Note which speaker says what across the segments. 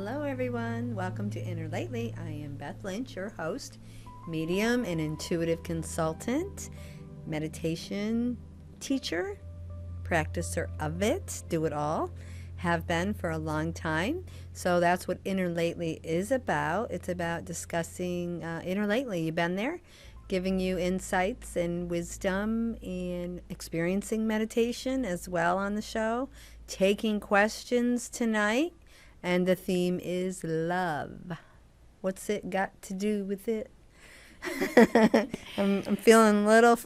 Speaker 1: Hello, everyone. Welcome to Inner Lately. I am Beth Lynch, your host, medium and intuitive consultant, meditation teacher, practicer of it, do it all, have been for a long time. So that's what Inner Lately is about. It's about discussing Inner Lately. You've been there, giving you insights and wisdom and experiencing meditation as well on the show, taking questions tonight. And the theme is love. What's it got to do with it? I'm feeling a little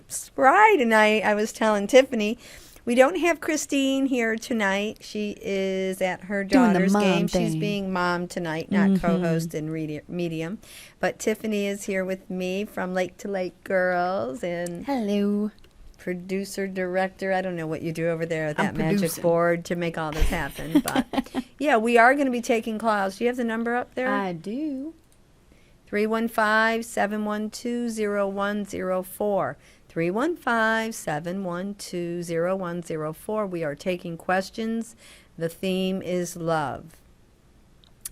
Speaker 1: spry tonight. I was telling Tiffany, we don't have Christine here tonight. She is at her daughter's game. She's being mom tonight, not co-host and medium. But Tiffany is here with me from Lake to Lake Girls. And
Speaker 2: hello.
Speaker 1: Producer, director, I don't know what you do over there at that magic board to make all this happen. But yeah, we are going to be taking calls. Do you have the number up there?
Speaker 2: I do.
Speaker 1: 315-712-0104. 315-712-0104. We are taking questions. The theme is love.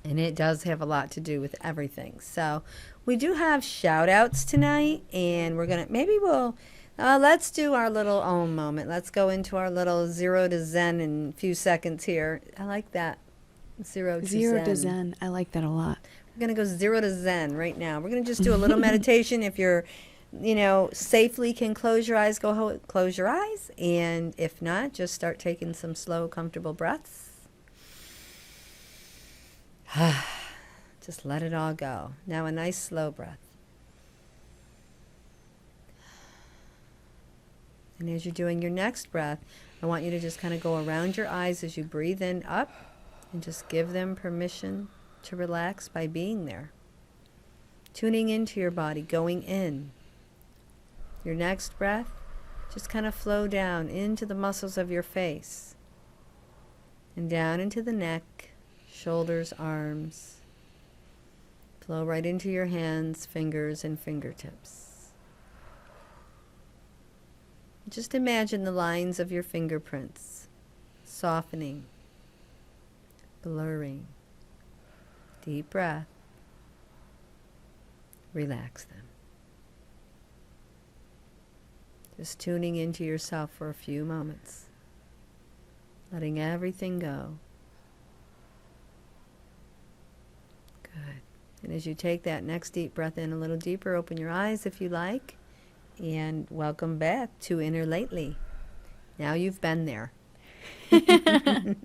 Speaker 1: And it does have a lot to do with everything. So we do have shout outs tonight, and we're going to, let's do our little Om moment. Let's go into our little zero to Zen in a few seconds here. I like that. Zero to Zen.
Speaker 2: I like that a lot.
Speaker 1: We're going to go zero to Zen right now. We're going to just do a little meditation. If you're, safely can close your eyes, close your eyes. And if not, just start taking some slow, comfortable breaths. Just let it all go. Now a nice slow breath. And as you're doing your next breath, I want you to just kind of go around your eyes as you breathe in up and just give them permission to relax by being there. Tuning into your body, going in. Your next breath, just kind of flow down into the muscles of your face and down into the neck, shoulders, arms. Flow right into your hands, fingers, and fingertips. Just imagine the lines of your fingerprints softening, blurring. Deep breath. Relax them. Just tuning into yourself for a few moments. Letting everything go. Good. And as you take that next deep breath in a little deeper, open your eyes if you like. And welcome back to Inner Lately. Now you've been there.
Speaker 2: I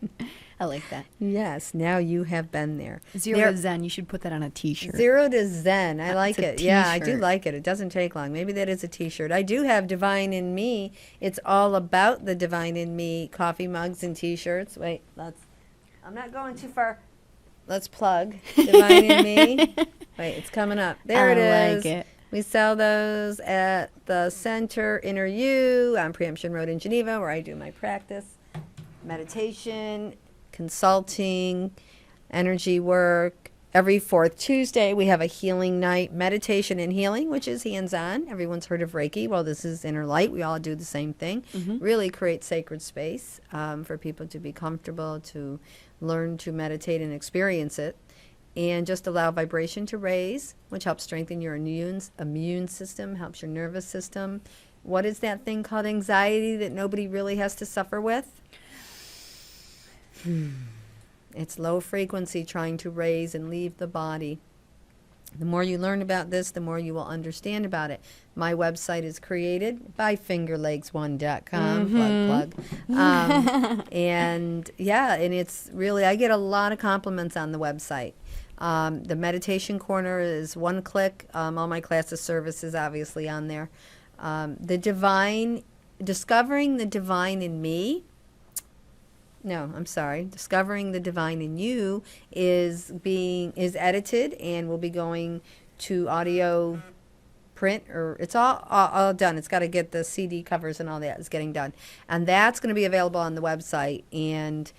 Speaker 2: like that.
Speaker 1: Yes, now you have been there.
Speaker 2: Zero to Zen. You should put that on a T-shirt.
Speaker 1: Zero to Zen. I like it.
Speaker 2: T-shirt.
Speaker 1: Yeah, I do like it. It doesn't take long. Maybe that is a T-shirt. I do have Divine in Me. It's all about the Divine in Me coffee mugs and T-shirts. Wait, I'm not going too far. Let's plug Divine in Me. Wait, it's coming up. There it is.
Speaker 2: I like it.
Speaker 1: We sell those at the Center Inner You on Preemption Road in Geneva, where I do my practice, meditation, consulting, energy work. Every fourth Tuesday, we have a healing night, meditation and healing, which is hands-on. Everyone's heard of Reiki. Well, this is Inner Light. We all do the same thing. Really create sacred space for people to be comfortable, to learn to meditate and experience it. And just allow vibration to raise, which helps strengthen your immune system, helps your nervous system. What is that thing called anxiety that nobody really has to suffer with? It's low frequency trying to raise and leave the body. The more you learn about this, the more you will understand about it. My website is created by fingerlegs1.com. Plug. And it's really, I get a lot of compliments on the website. The meditation corner is one click. All my classes services obviously on there. Discovering the divine in me. Discovering the divine in you is edited and will be going to audio print, or it's all done. It's got to get the CD covers and all that is getting done. And that's going to be available on the website. And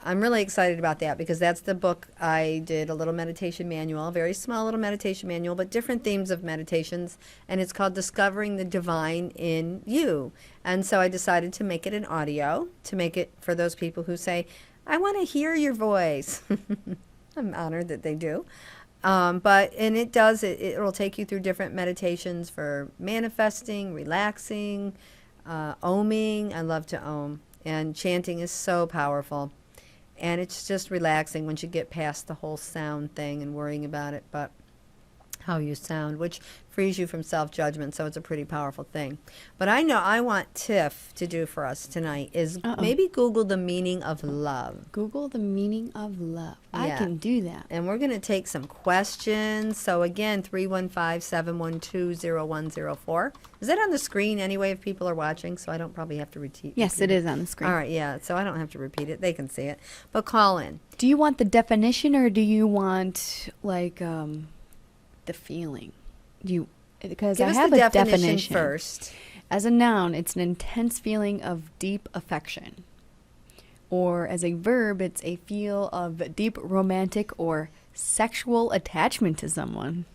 Speaker 1: I'm really excited about that because that's the book. I did a little meditation manual, a very small little meditation manual, but different themes of meditations, and it's called Discovering the Divine in You. And so I decided to make it an audio, to make it for those people who say, I want to hear your voice. I'm honored that they do. And it does, it'll take you through different meditations for manifesting, relaxing, oming. I love to om. And chanting is so powerful. And it's just relaxing once you get past the whole sound thing and worrying about it. But how you sound, which frees you from self-judgment, so it's a pretty powerful thing. But I know I want Tiff to do for us tonight is maybe Google the meaning of love.
Speaker 2: Google the meaning of love. I
Speaker 1: Yeah.
Speaker 2: can do that.
Speaker 1: And we're going to take some questions. So again, 315-712-0104. Is that on the screen anyway if people are watching? So I don't probably have to repeat.
Speaker 2: Yes, it is on the screen.
Speaker 1: All right, yeah. So I don't have to repeat it. They can see it. But call in.
Speaker 2: Do you want the definition or do you want like the feeling? Because
Speaker 1: Give
Speaker 2: I
Speaker 1: us
Speaker 2: have
Speaker 1: the
Speaker 2: a
Speaker 1: definition first.
Speaker 2: As a noun, it's an intense feeling of deep affection. Or as a verb, it's a feel of deep romantic or sexual attachment to someone.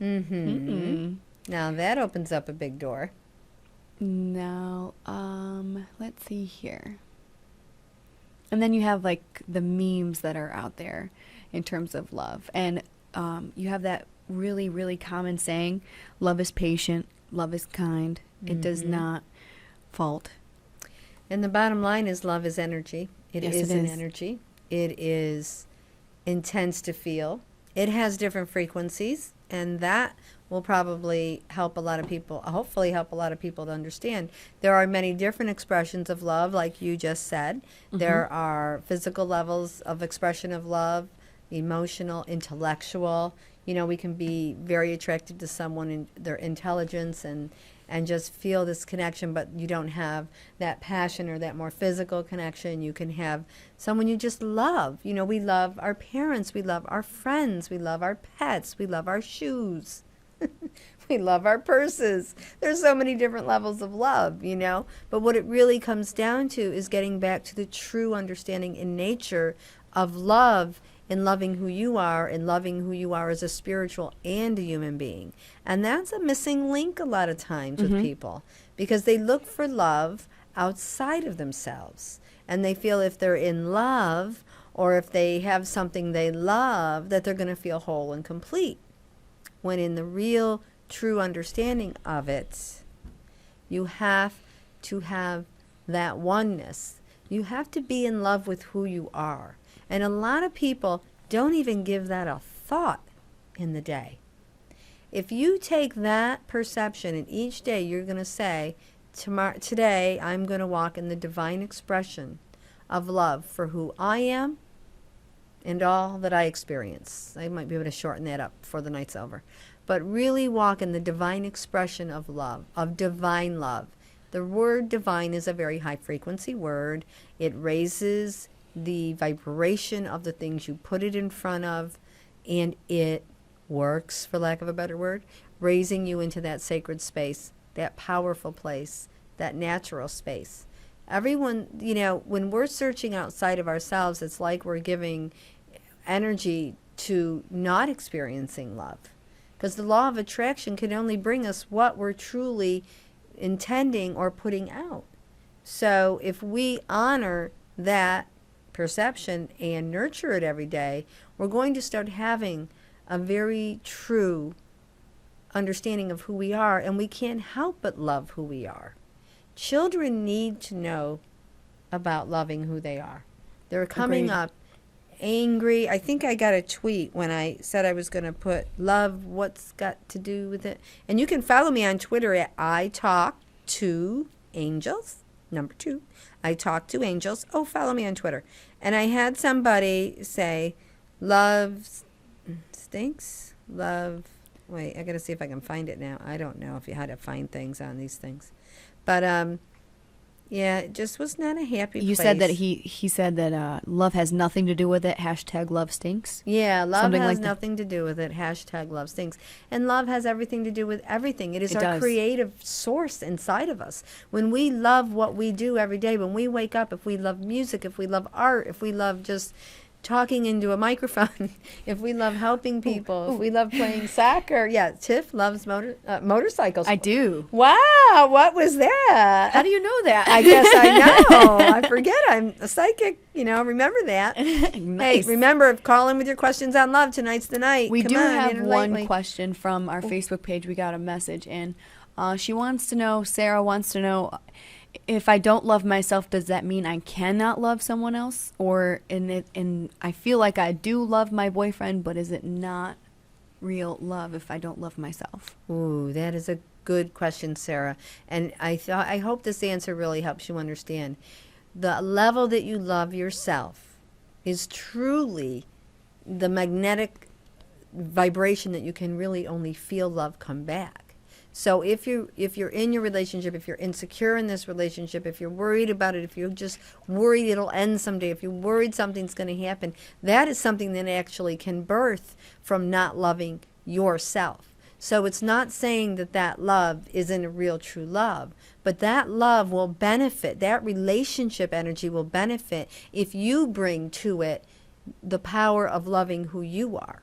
Speaker 1: Mm-hmm. Now that opens up a big door.
Speaker 2: Now, let's see here. And then you have like the memes that are out there in terms of love. And you have that really, really common saying, love is patient, love is kind, it does not fault.
Speaker 1: And the bottom line is love is energy. It
Speaker 2: Yes,
Speaker 1: is
Speaker 2: it
Speaker 1: an
Speaker 2: is.
Speaker 1: energy. It is intense to feel. It has different frequencies, and that will probably help a lot of people, hopefully help a lot of people to understand. There are many different expressions of love, like you just said. There are physical levels of expression of love, emotional, intellectual. You know, we can be very attracted to someone in their intelligence and just feel this connection, but you don't have that passion or that more physical connection. You can have someone you just love. You know, we love our parents, we love our friends, we love our pets, we love our shoes. We love our purses. There's so many different levels of love, you know. But what it really comes down to is getting back to the true understanding in nature of love, in loving who you are, and loving who you are as a spiritual and a human being. And that's a missing link a lot of times with people, because they look for love outside of themselves. And they feel if they're in love, or if they have something they love, that they're going to feel whole and complete. When in the real, true understanding of it, you have to have that oneness. You have to be in love with who you are. And a lot of people don't even give that a thought in the day. If you take that perception and each day you're going to say, today I'm going to walk in the divine expression of love for who I am and all that I experience. I might be able to shorten that up before the night's over. But really walk in the divine expression of love, of divine love. The word divine is a very high frequency word. It raises the vibration of the things you put it in front of, and it works, for lack of a better word, raising you into that sacred space, that powerful place, that natural space. Everyone, you know, when we're searching outside of ourselves, it's like we're giving energy to not experiencing love. Because the law of attraction can only bring us what we're truly intending or putting out. So if we honor that perception and nurture it every day, we're going to start having a very true understanding of who we are, and we can't help but love who we are. Children need to know about loving who they are. They're coming
Speaker 2: Agreed.
Speaker 1: up angry. I think I got a tweet when I said I was going to put love, what's got to do with it? And you can follow me on Twitter at I Talk to Angels, number 2. I Talk to Angels. Oh, follow me on Twitter. And I had somebody say, love stinks. Love, wait, I got to see if I can find it now. I don't know if you had to find things on these things. But, yeah, it just was not a happy
Speaker 2: You
Speaker 1: place.
Speaker 2: said that he said that love has nothing to do with it. # love stinks.
Speaker 1: Yeah, love
Speaker 2: Something
Speaker 1: has
Speaker 2: like that.
Speaker 1: nothing to do with it. # love stinks. And love has everything to do with everything. It is
Speaker 2: It
Speaker 1: our
Speaker 2: does.
Speaker 1: creative source inside of us. When we love what we do every day, when we wake up, if we love music, if we love art, if we love just talking into a microphone, if we love helping people, if we love playing soccer. Yeah, Tiff loves motorcycles.
Speaker 2: I do.
Speaker 1: Wow, what was that?
Speaker 2: How do you know that?
Speaker 1: I guess I know. I forget. I'm a psychic. Remember that.
Speaker 2: Nice.
Speaker 1: Hey, remember, call in with your questions on love. Tonight's the night.
Speaker 2: We
Speaker 1: Come
Speaker 2: do
Speaker 1: on,
Speaker 2: have
Speaker 1: Inner
Speaker 2: one
Speaker 1: Lightly.
Speaker 2: question from our Facebook page. We got a message in. She wants to know, Sarah wants to know, if I don't love myself, does that mean I cannot love someone else? Or I feel like I do love my boyfriend, but is it not real love if I don't love myself?
Speaker 1: Ooh, that is a good question, Sarah. And I hope this answer really helps you understand. The level that you love yourself is truly the magnetic vibration that you can really only feel love come back. So if you're in your relationship, if you're insecure in this relationship, if you're worried about it, if you're just worried it'll end someday, if you're worried something's going to happen, that is something that actually can birth from not loving yourself. So it's not saying that love isn't a real true love, but that love will benefit, that relationship energy will benefit if you bring to it the power of loving who you are.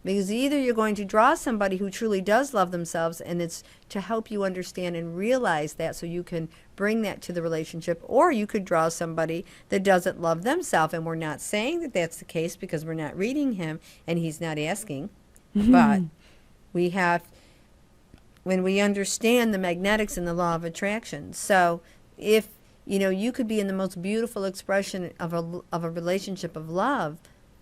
Speaker 1: Because either you're going to draw somebody who truly does love themselves, and it's to help you understand and realize that so you can bring that to the relationship, or you could draw somebody that doesn't love themselves. And we're not saying that that's the case because we're not reading him and he's not asking. But we have, when we understand the magnetics and the law of attraction. So if, you could be in the most beautiful expression of a relationship of love,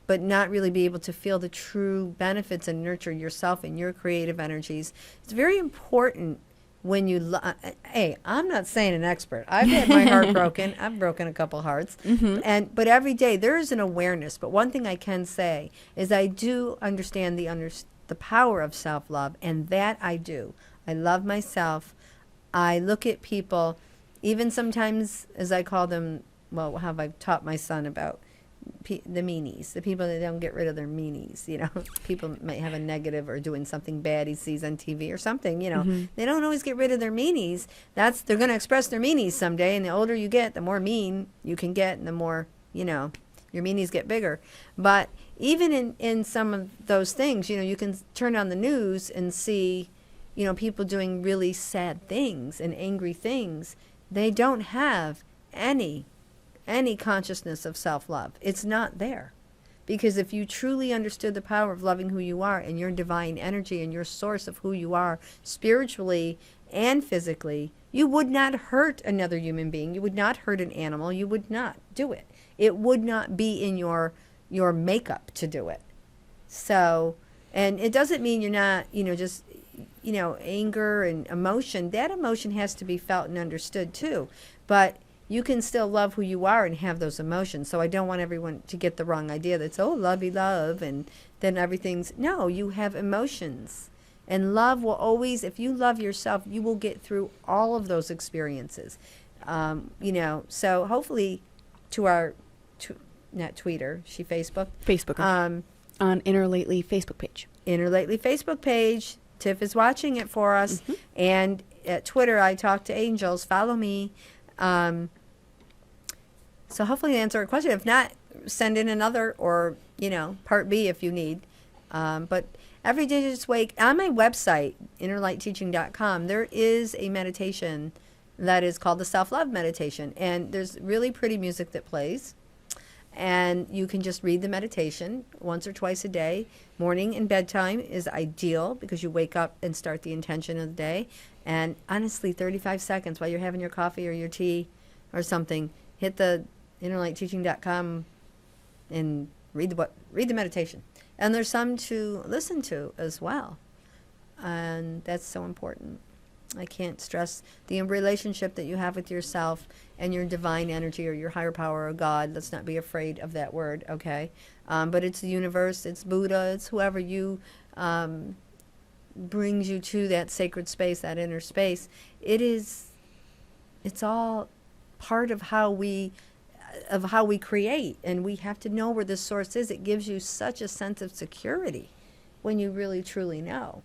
Speaker 1: but not really be able to feel the true benefits and nurture yourself and your creative energies. It's very important when you hey, I'm not saying an expert. I've had my heart broken. I've broken a couple hearts. But every day there is an awareness. But one thing I can say is I do understand the power of self-love, and that I do. I love myself. I look at people, even sometimes, as I call them, well, how have I taught my son about the meanies, the people that don't get rid of their meanies. People might have a negative or doing something bad he sees on TV or something. They don't always get rid of their meanies. They're going to express their meanies someday, and the older you get, the more mean you can get, and the more your meanies get bigger. But even in some of those things, you can turn on the news and see people doing really sad things and angry things. They don't have any consciousness of self-love. It's not there. Because if you truly understood the power of loving who you are and your divine energy and your source of who you are spiritually and physically, you would not hurt another human being. You would not hurt an animal. You would not do it. It would not be in your makeup to do it. So, and it doesn't mean you're not, just, anger and emotion. That emotion has to be felt and understood too. But you can still love who you are and have those emotions. So I don't want everyone to get the wrong idea that's, lovey love, and then everything's, no, you have emotions. And love will always, if you love yourself, you will get through all of those experiences. So hopefully to our, not Twitter, Facebook.
Speaker 2: On Inner Lately Facebook page.
Speaker 1: Inner Lately Facebook page. Tiff is watching it for us. And at Twitter, I talk to angels. Follow me. So hopefully answer a question. If not, send in another, or part B if you need. But every day just wake on my website, innerlightteaching.com, there is a meditation that is called the self-love meditation, and there's really pretty music that plays, and you can just read the meditation once or twice a day. Morning and bedtime is ideal because you wake up and start the intention of the day. And honestly, 35 seconds while you're having your coffee or your tea or something, hit the innerlightteaching.com and read the meditation. And there's some to listen to as well. And that's so important. I can't stress the relationship that you have with yourself and your divine energy or your higher power or God. Let's not be afraid of that word, okay? But it's the universe, it's Buddha, it's whoever you brings you to that sacred space, that inner space. It's all part of how we create, and we have to know where the source is. It gives you such a sense of security when you really truly know.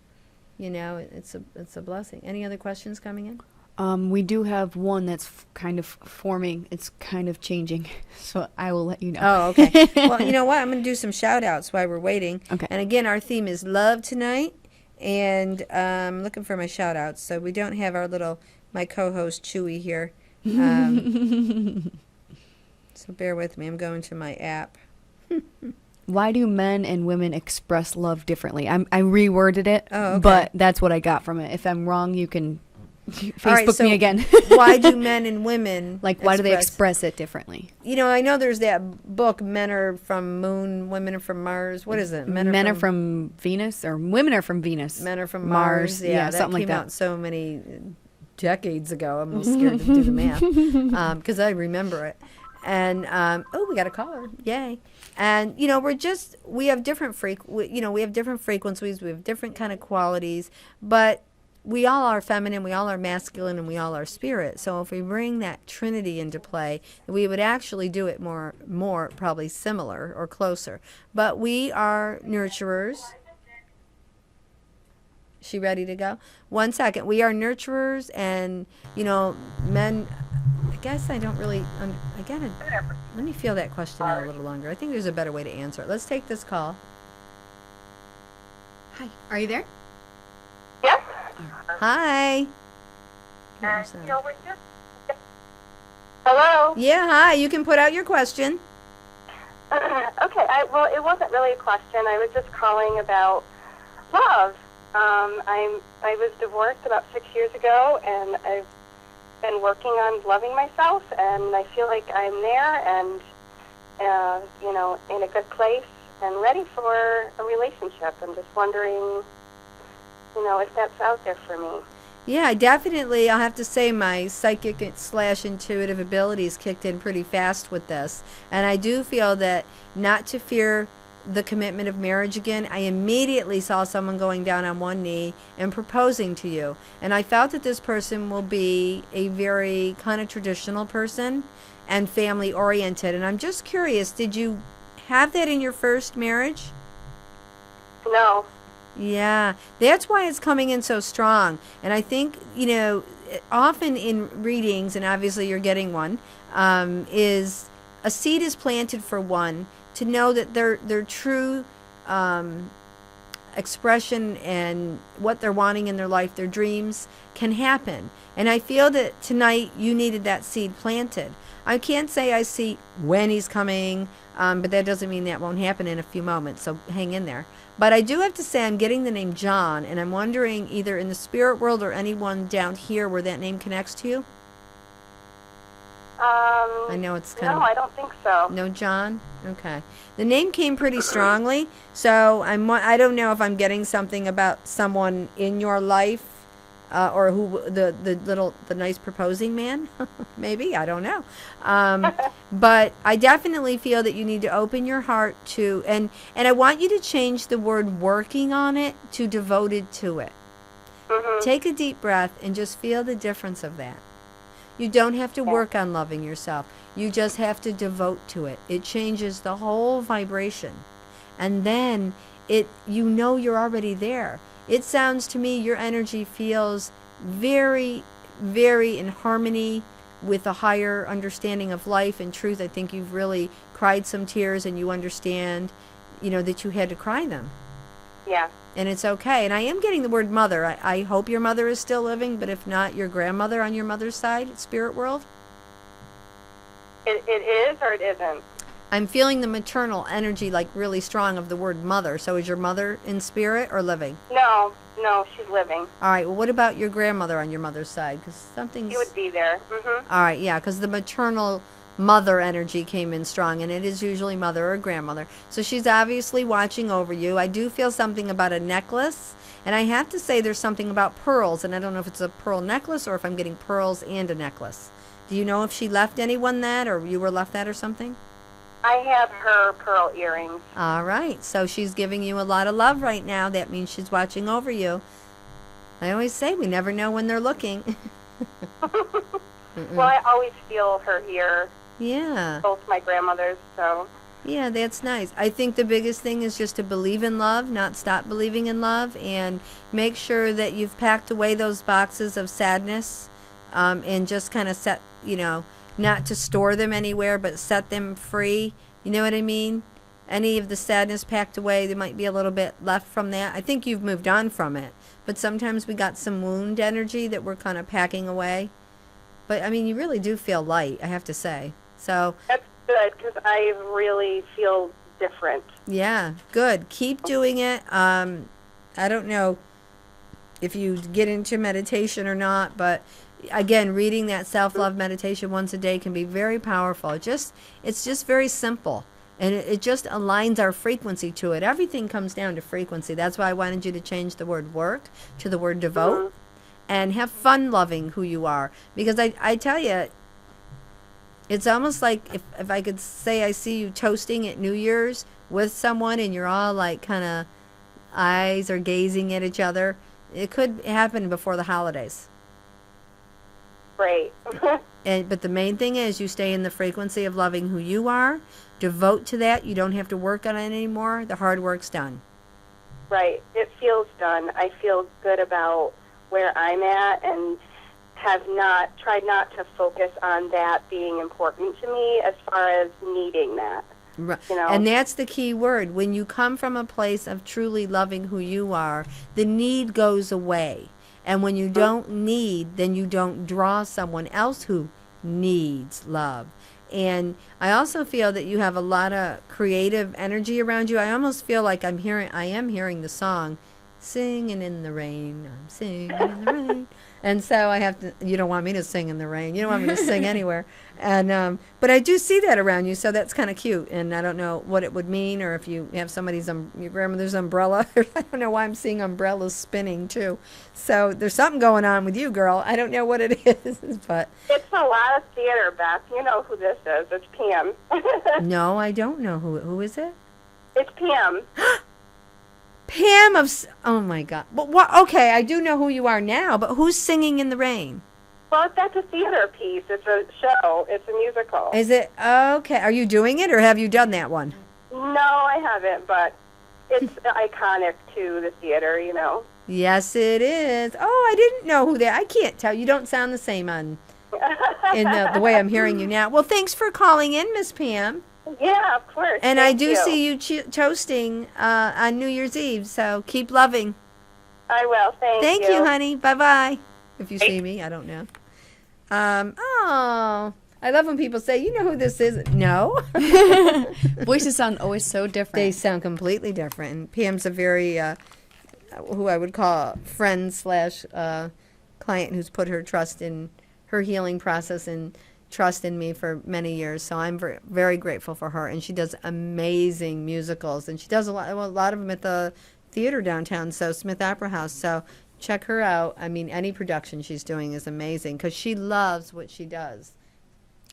Speaker 1: It's a blessing. Any other questions coming in?
Speaker 2: We do have one that's kind of forming. It's kind of changing. So I will let you know.
Speaker 1: Oh, okay. Well, you know what? I'm going to do some shout outs while we're waiting.
Speaker 2: Okay.
Speaker 1: And again, our theme is love tonight. And I'm looking for my shout outs. So we don't have my co-host Chewy here. So bear with me. I'm going to my app.
Speaker 2: Why do men and women express love differently? I reworded it,
Speaker 1: Oh, okay.
Speaker 2: but that's what I got from it. If I'm wrong, you can Facebook
Speaker 1: All right, so
Speaker 2: me again.
Speaker 1: Why do men and women
Speaker 2: why do they express it differently?
Speaker 1: You know, I know there's that book, Men Are From Moon, Women Are From Mars. What is it?
Speaker 2: Men are from Venus, or women are from Venus.
Speaker 1: Men Are From Mars. Yeah, that
Speaker 2: something like
Speaker 1: came
Speaker 2: that.
Speaker 1: out so many decades ago. I'm a little scared to do the math because I remember it. And we got a caller! Yay! And you know, we have different we have different frequencies. We have different kind of qualities, but we all are feminine, we all are masculine, and we all are spirit. So if we bring that trinity into play, we would actually do it more probably similar or closer. But we are nurturers. She ready to go? 1 second. We are nurturers, and you know, men. I guess I don't really. I gotta. Let me feel that question out a little longer. I think there's a better way to answer it. Let's take this call.
Speaker 2: Hi, are you there?
Speaker 3: Yes.
Speaker 1: Hi.
Speaker 3: Hello.
Speaker 1: Yeah, hi. You can put out your question.
Speaker 3: Okay. Well, it wasn't really a question. I was just calling about love. I was divorced about 6 years ago, and I've been working on loving myself, and I feel like I'm there and in a good place and ready for a relationship. I'm just wondering, if that's out there for me.
Speaker 1: Yeah, definitely. I'll have to say my psychic/intuitive abilities kicked in pretty fast with this. And I do feel that not to fear the commitment of marriage again, I immediately saw someone going down on one knee and proposing to you. And I felt that this person will be a very kind of traditional person and family oriented. And I'm just curious, did you have that in your first marriage?
Speaker 3: No.
Speaker 1: Yeah, that's why it's coming in so strong. And I think, often in readings, and obviously you're getting one, is a seed is planted for one to know that their true expression and what they're wanting in their life, their dreams, can happen. And I feel that tonight you needed that seed planted. I can't say I see when he's coming, but that doesn't mean that won't happen in a few moments, so hang in there. But I do have to say I'm getting the name John, and I'm wondering either in the spirit world or anyone down here where that name connects to you. I know it's kind of...
Speaker 3: No, I don't think so.
Speaker 1: No, John? Okay. The name came pretty strongly, so I don't know if I'm getting something about someone in your life, or who the nice proposing man, maybe, I don't know. But I definitely feel that you need to open your heart to, and I want you to change the word working on it to devoted to it.
Speaker 3: Mm-hmm.
Speaker 1: Take a deep breath and just feel the difference of that. You don't have to work on loving yourself. You just have to devote to it. It changes the whole vibration. And then you're already there. It sounds to me your energy feels very, very in harmony with a higher understanding of life and truth. I think you've really cried some tears and you understand, that you had to cry them.
Speaker 3: Yeah.
Speaker 1: And it's okay. And I am getting the word mother. I hope your mother is still living, but if not, your grandmother on your mother's side, spirit world.
Speaker 3: It is or it isn't?
Speaker 1: I'm feeling the maternal energy like really strong of the word mother. So is your mother in spirit or living?
Speaker 3: No, she's living.
Speaker 1: All right. Well, what about your grandmother on your mother's side? Because something's...
Speaker 3: She would be there. Mm-hmm.
Speaker 1: All right. Yeah, because the maternal mother energy came in strong, and it is usually mother or grandmother. So she's obviously watching over you. I do feel something about a necklace, and I have to say there's something about pearls, and I don't know if it's a pearl necklace or if I'm getting pearls and a necklace. Do you know if she left anyone that, or you were left that or something?
Speaker 3: I have her pearl earrings.
Speaker 1: All right. So she's giving you a lot of love right now. That means she's watching over you. I always say we never know when they're looking.
Speaker 3: Well, I always feel her here.
Speaker 1: Yeah.
Speaker 3: Both my grandmothers, so...
Speaker 1: Yeah, that's nice. I think the biggest thing is just to believe in love, not stop believing in love, and make sure that you've packed away those boxes of sadness and just kind of set, not to store them anywhere, but set them free. You know what I mean? Any of the sadness packed away, there might be a little bit left from that. I think you've moved on from it, but sometimes we got some wound energy that we're kind of packing away. But I mean, you really do feel light, I have to say. So
Speaker 3: That's good, because I really feel different.
Speaker 1: yeah, good. Keep doing it. I don't know if you get into meditation or not, but again, reading that self-love meditation once a day can be very powerful. It's just very simple, and it just aligns our frequency to it. Everything comes down to frequency. That's why I wanted you to change the word work to the word devote, and have fun loving who you are. Because I tell you, it's almost like if I could say I see you toasting at New Year's with someone, and you're all like kind of eyes are gazing at each other. It could happen before the holidays.
Speaker 3: Great.
Speaker 1: But the main thing is you stay in the frequency of loving who you are. Devote to that. You don't have to work on it anymore. The hard work's done.
Speaker 3: Right. It feels done. I feel good about where I'm at, and have tried not to focus on that being important to me as far as needing that.
Speaker 1: Right.
Speaker 3: You know?
Speaker 1: And that's the key word. When you come from a place of truly loving who you are, the need goes away. And when you don't need, then you don't draw someone else who needs love. And I also feel that you have a lot of creative energy around you. I almost feel like I am hearing the song, singing in the rain, I'm singing in the rain. And so I have to, you don't want me to sing in the rain. You don't want me to sing anywhere. And, but I do see that around you, so that's kind of cute. And I don't know what it would mean, or if you have somebody's, your grandmother's umbrella. I don't know why I'm seeing umbrellas spinning too. So there's something going on with you, girl. I don't know what it is, but.
Speaker 3: It's a lot of theater, Beth. You know who this is. It's Pam.
Speaker 1: No, I don't know who is it?
Speaker 3: It's Pam.
Speaker 1: Pam oh my God. Well, what? Okay, I do know who you are now, but who's singing in the rain?
Speaker 3: Well, that's a theater piece. It's a show. It's a musical.
Speaker 1: Is it? Okay. Are you doing it, or have you done that one?
Speaker 3: No, I haven't, but it's iconic to the theater, you know.
Speaker 1: Yes, it is. Oh, I didn't know who that. I can't tell. You don't sound the same in the way I'm hearing you now. Well, thanks for calling in, Miss Pam.
Speaker 3: Yeah, of course.
Speaker 1: And
Speaker 3: Thank
Speaker 1: I do
Speaker 3: you.
Speaker 1: see you toasting on New Year's Eve, so keep loving.
Speaker 3: I will.
Speaker 1: Thank you, honey. Bye-bye. If you see me, I don't know. Oh, I love when people say, you know who this is. No.
Speaker 2: Voices sound always so different.
Speaker 1: They sound completely different. And Pam's a very, who I would call friend / client who's put her trust in her healing process and trust in me for many years. So I'm very, very grateful for her. And she does amazing musicals. And she does a lot of them at the theater downtown, so Smith Opera House. So check her out. I mean, any production she's doing is amazing because she loves what she does.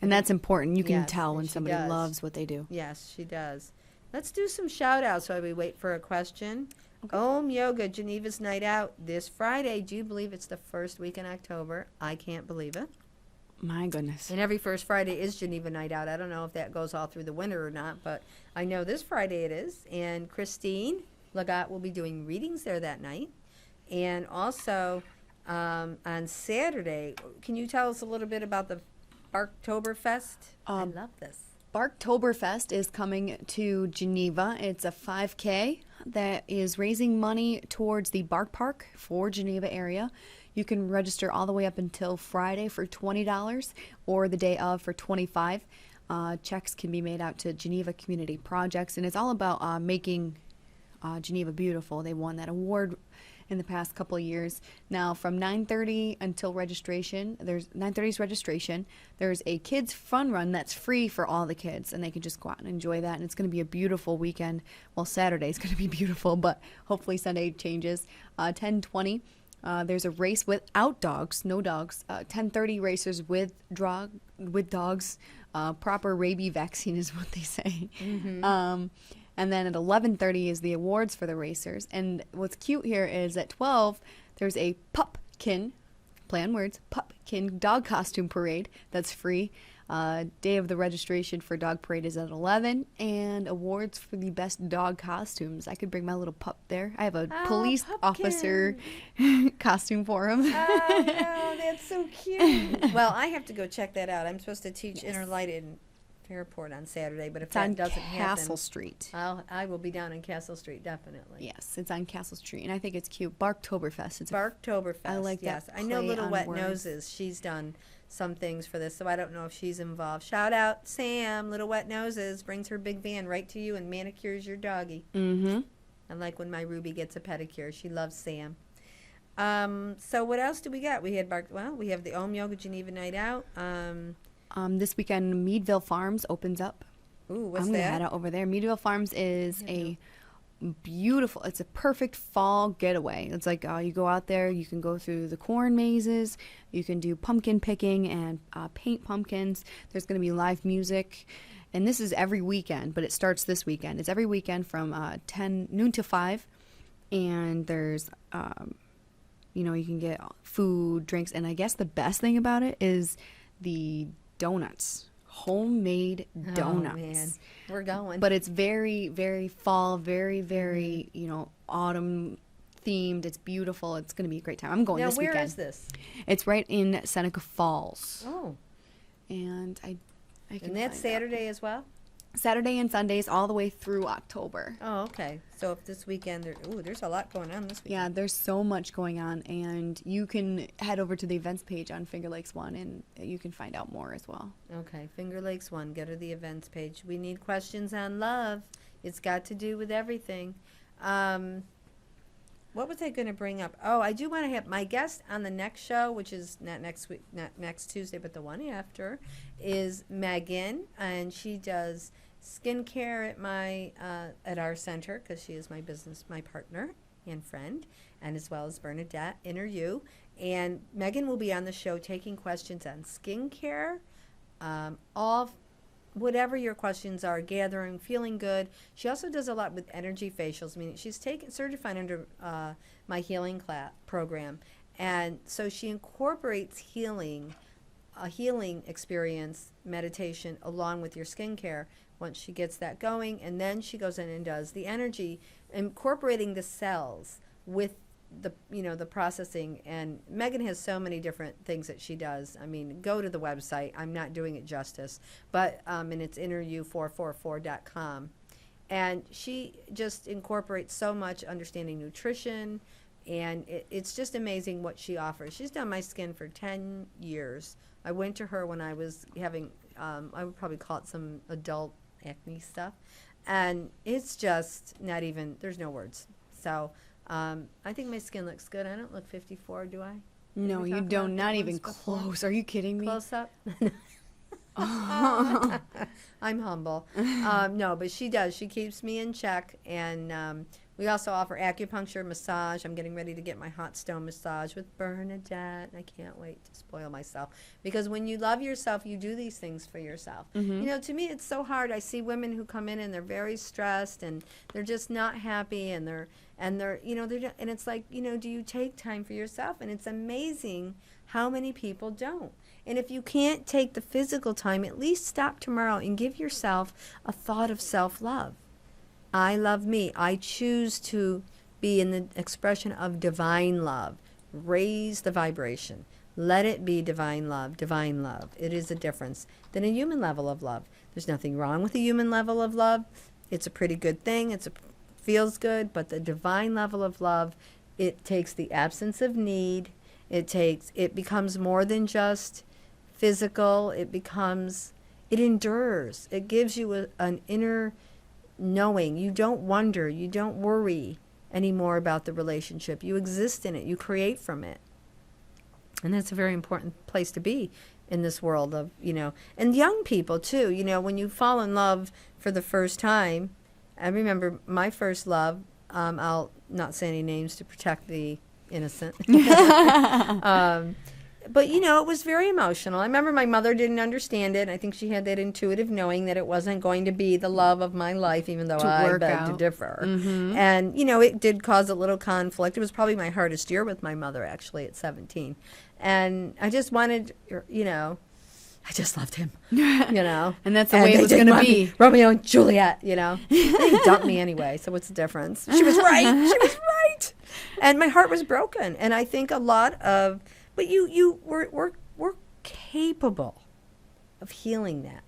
Speaker 2: And that's important. You can
Speaker 1: Yes,
Speaker 2: tell when
Speaker 1: she
Speaker 2: somebody
Speaker 1: does.
Speaker 2: loves what they do.
Speaker 1: Yes, she does. Let's do some shout outs while we wait for a question. Om Yoga, Geneva's Night Out this Friday. Do you believe it's the first week in October? I can't believe it.
Speaker 2: My goodness.
Speaker 1: And every first Friday is Geneva Night Out. I don't know if that goes all through the winter or not, but I know this Friday it is. And Christine Lagat will be doing readings there that night. And also on Saturday, can you tell us a little bit about the Barktoberfest? I love this.
Speaker 2: Barktoberfest is coming to Geneva. It's a 5K that is raising money towards the Bark Park for Geneva area. You can register all the way up until Friday for $20 or the day of for $25. Checks can be made out to Geneva Community Projects, and it's all about making Geneva beautiful. They won that award in the past couple of years. Now, from 9:30 until registration, there's 9:30's registration. There's a kids fun run that's free for all the kids, and they can just go out and enjoy that. And it's going to be a beautiful weekend. Well, Saturday's going to be beautiful, but hopefully Sunday changes. 10:20. There's a race without dogs, no dogs. 10:30 racers with dogs. Proper rabies vaccine is what they say. Mm-hmm. And then at 11:30 is the awards for the racers. And what's cute here is at 12, there's a pupkin, play on words, pupkin dog costume parade that's free. Day of the registration for Dog Parade is at 11, and awards for the best dog costumes. I could bring my little pup there. I have a police officer costume for him.
Speaker 1: Oh, no, that's so cute. Well, I have to go check that out. I'm supposed to teach Inner Light in Fairport on Saturday, but if that doesn't
Speaker 2: Castle Street.
Speaker 1: I will be down on Castle Street, definitely.
Speaker 2: Yes, it's on Castle Street, and I think it's cute. Barktoberfest. It's
Speaker 1: Barktoberfest.
Speaker 2: I like
Speaker 1: yes.
Speaker 2: that
Speaker 1: I know
Speaker 2: play
Speaker 1: Little
Speaker 2: on
Speaker 1: Wet
Speaker 2: words.
Speaker 1: Noses. She's done some things for this, so I don't know if she's involved. Shout out Sam, Little Wet Noses, brings her big van right to you and manicures your doggy.
Speaker 2: Mm-hmm.
Speaker 1: I like when my Ruby gets a pedicure. She loves Sam. So what else do we got? We had we have the Om Yoga Geneva Night Out.
Speaker 2: This weekend, Meadville Farms opens up.
Speaker 1: Ooh, what's
Speaker 2: I'm gonna
Speaker 1: that?
Speaker 2: head out over there. Meadville Farms is a beautiful. It's a perfect fall getaway. It's like you go out there. You can go through the corn mazes. You can do pumpkin picking and paint pumpkins. There's gonna be live music, and this is every weekend. But it starts this weekend. It's every weekend from 10 noon to 5, and there's you can get food, drinks, and I guess the best thing about it is the donuts. Homemade donuts.
Speaker 1: Oh, man. We're going.
Speaker 2: But it's very, very fall, very, very, autumn themed. It's beautiful. It's going to be a great time. I'm going
Speaker 1: now,
Speaker 2: this
Speaker 1: where
Speaker 2: weekend.
Speaker 1: is this?
Speaker 2: It's right in Seneca Falls.
Speaker 1: Oh.
Speaker 2: And I can
Speaker 1: And that's
Speaker 2: find out.
Speaker 1: Saturday as well?
Speaker 2: Saturday and Sundays all the way through October.
Speaker 1: Oh, okay. So if this weekend, there's a lot going on this weekend.
Speaker 2: Yeah, there's so much going on, and you can head over to the events page on Finger Lakes One, and you can find out more as well.
Speaker 1: Okay, Finger Lakes 1, go to the events page. We need questions on love. It's got to do with everything. What was I going to bring up? Oh, I do want to have my guest on the next show, which is not next week, not next Tuesday, but the one after, is Megan, and she does skincare at our center because she is my partner and friend, and as well as Bernadette, Inner You. And Megan will be on the show taking questions on skincare, whatever your questions are, gathering, feeling good. She also does a lot with energy facials, meaning she's certified under my healing program. And so she incorporates a healing experience, meditation, along with your skincare once she gets that going. And then she goes in and does the energy, incorporating the cells with the processing. And Megan has so many different things that she does. I mean, go to the website. I'm not doing it justice, but and it's inneryou444.com. And she just incorporates so much understanding nutrition, and it's just amazing what she offers. She's done my skin for 10 years. I went to her when I was having, I would probably call it some adult acne stuff, and it's just not even, there's no words. So I think my skin looks good. I don't look 54, do I?
Speaker 2: No, you don't. Not even close. Are you kidding me?
Speaker 1: Close up? I'm humble. No, but she does. She keeps me in check. And we also offer acupuncture, massage. I'm getting ready to get my hot stone massage with Bernadette. I can't wait to spoil myself. Because when you love yourself, you do these things for yourself.
Speaker 2: Mm-hmm.
Speaker 1: To me, it's so hard. I see women who come in and they're very stressed and they're just not happy, and and it's like, do you take time for yourself? And it's amazing how many people don't. And if you can't take the physical time, at least stop tomorrow and give yourself a thought of self-love. I love me. I choose to be in the expression of divine love. Raise the vibration. Let it be divine love, divine love. It is a difference than a human level of love. There's nothing wrong with a human level of love. It's a pretty good thing. Feels good, but the divine level of love, it takes the absence of need. It becomes more than just physical. It endures. It gives you an inner knowing. You don't wonder. You don't worry anymore about the relationship. You exist in it. You create from it. And that's a very important place to be in this world of, and young people too. When you fall in love for the first time, I remember my first love, I'll not say any names to protect the innocent. But, it was very emotional. I remember my mother didn't understand it. I think she had that intuitive knowing that it wasn't going to be the love of my life, even though I begged to differ.
Speaker 2: Mm-hmm.
Speaker 1: And, it did cause a little conflict. It was probably my hardest year with my mother, actually, at 17. And I just wanted, I just loved him, you know.
Speaker 2: And that's the way it was going to be.
Speaker 1: Romeo and Juliet, you know. He dumped me anyway, so what's the difference? She was right. She was right. And my heart was broken. And I think a lot of, but we're capable of healing that.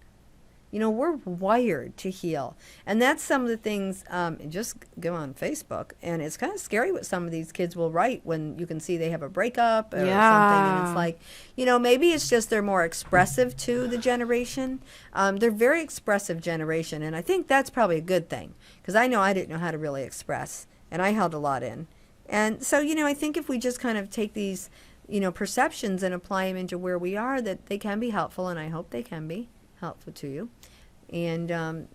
Speaker 1: You know, we're wired to heal. And that's some of the things, just go on Facebook, and it's kind of scary what some of these kids will write when you can see they have a breakup or something. And it's like, you know, maybe it's just they're more expressive to the generation. They're very expressive generation, and I think that's probably a good thing, because I know I didn't know how to really express, and I held a lot in. And so, you know, I think if we just kind of take these, you know, perceptions and apply them into where we are, that they can be helpful, and I hope they can be helpful to you. And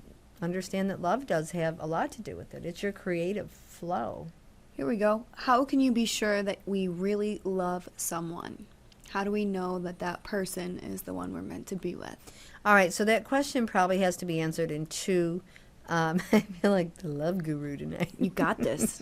Speaker 1: understand that love does have a lot to do with it. It's your creative flow.
Speaker 2: Here we go. How can you be sure that we really love someone? How do we know that that person is the one we're meant to be with?
Speaker 1: All right, so that question probably has to be answered in two. I feel like the love guru tonight.
Speaker 2: You got this.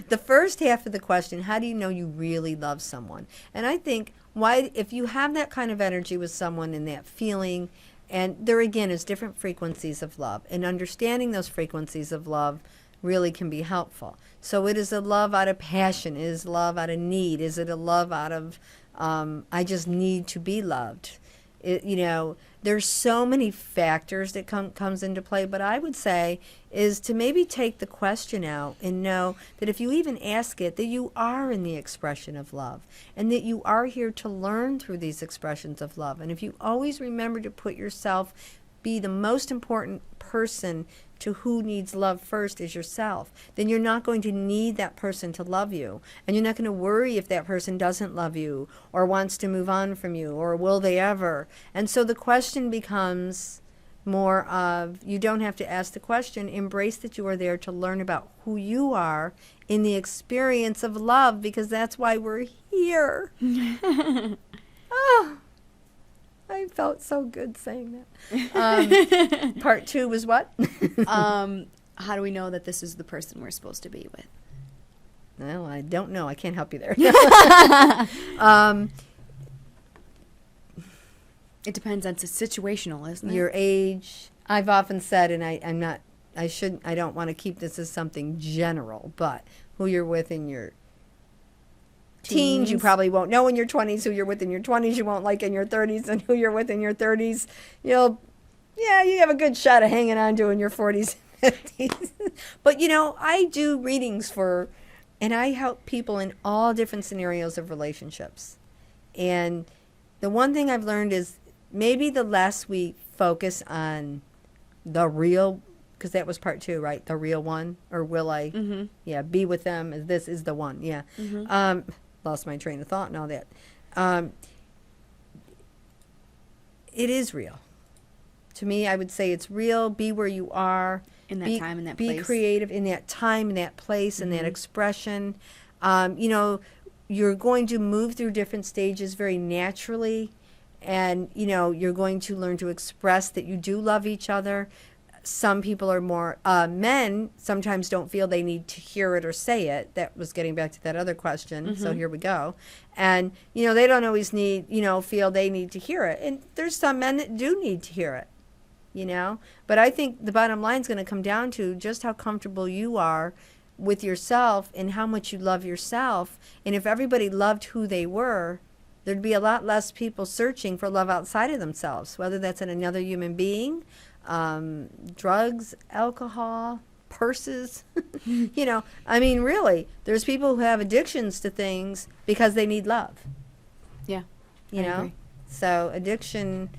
Speaker 1: The first half of the question, how do you know you really love someone? And I think if you have that kind of energy with someone and that feeling, and there again is different frequencies of love, and understanding those frequencies of love really can be helpful. So it is a love out of passion, it is love out of need, is it a love out of I just need to be loved? You know, there's so many factors that comes into play, but I would say is to maybe take the question out and know that if you even ask it, that you are in the expression of love, and that you are here to learn through these expressions of love. And if you always remember to put yourself, be the most important person to who needs love first is yourself, then you're not going to need that person to love you. And you're not going to worry if that person doesn't love you or wants to move on from you, or will they ever. And so the question becomes more of, you don't have to ask the question, embrace that you are there to learn about who you are in the experience of love, because that's why we're here. Oh, I felt so good saying that. Part two was what?
Speaker 2: How do we know that this is the person we're supposed to be with?
Speaker 1: No, I don't know. I can't help you there.
Speaker 2: It depends on situational, isn't it?
Speaker 1: Your age. I've often said, and I don't want to keep this as something general, but who you're with in your teens, you probably won't know in your 20s. Who you're with in your 20s, you won't like in your 30s. And who you're with in your 30s, you have a good shot of hanging on to in your 40s and 50s. But, you know, I do readings and I help people in all different scenarios of relationships. And the one thing I've learned is maybe the less we focus on the real, because that was part two, right? The real one, or will I, be with them, this is the one, lost my train of thought and all that. It is real. To me, I would say it's real. Be where you are.
Speaker 2: In that time, in that place.
Speaker 1: Be creative in that time, in that place, in that expression. You know, you're going to move through different stages very naturally. And, you know, you're going to learn to express that you do love each other. Some people are more, men sometimes don't feel they need to hear it or say it. That was getting back to that other question. So here we go. And, you know, they don't always feel they need to hear it. And there's some men that do need to hear it, you know. But I think the bottom line is going to come down to just how comfortable you are with yourself and how much you love yourself. And if everybody loved who they were, there'd be a lot less people searching for love outside of themselves, whether that's in another human being, drugs, alcohol, purses. You know, I mean, really, there's people who have addictions to things because they need love.
Speaker 2: Yeah.
Speaker 1: You know? Agree. So addiction,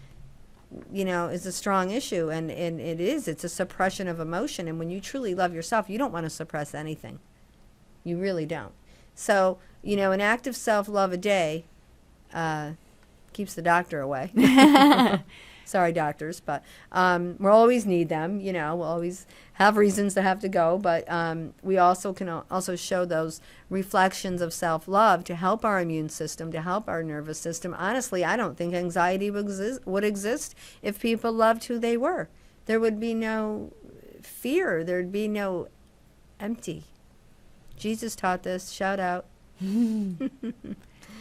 Speaker 1: you know, is a strong issue, and it's a suppression of emotion. And when you truly love yourself, you don't want to suppress anything. You really don't. So, you know, an act of self-love a day keeps the doctor away. Sorry, doctors, but we'll always need them. You know, we'll always have reasons to have to go, but we also can also show those reflections of self-love to help our immune system, to help our nervous system. Honestly, I don't think anxiety would exist if people loved who they were. There would be no fear. There'd be no empty. Jesus taught this. Shout out.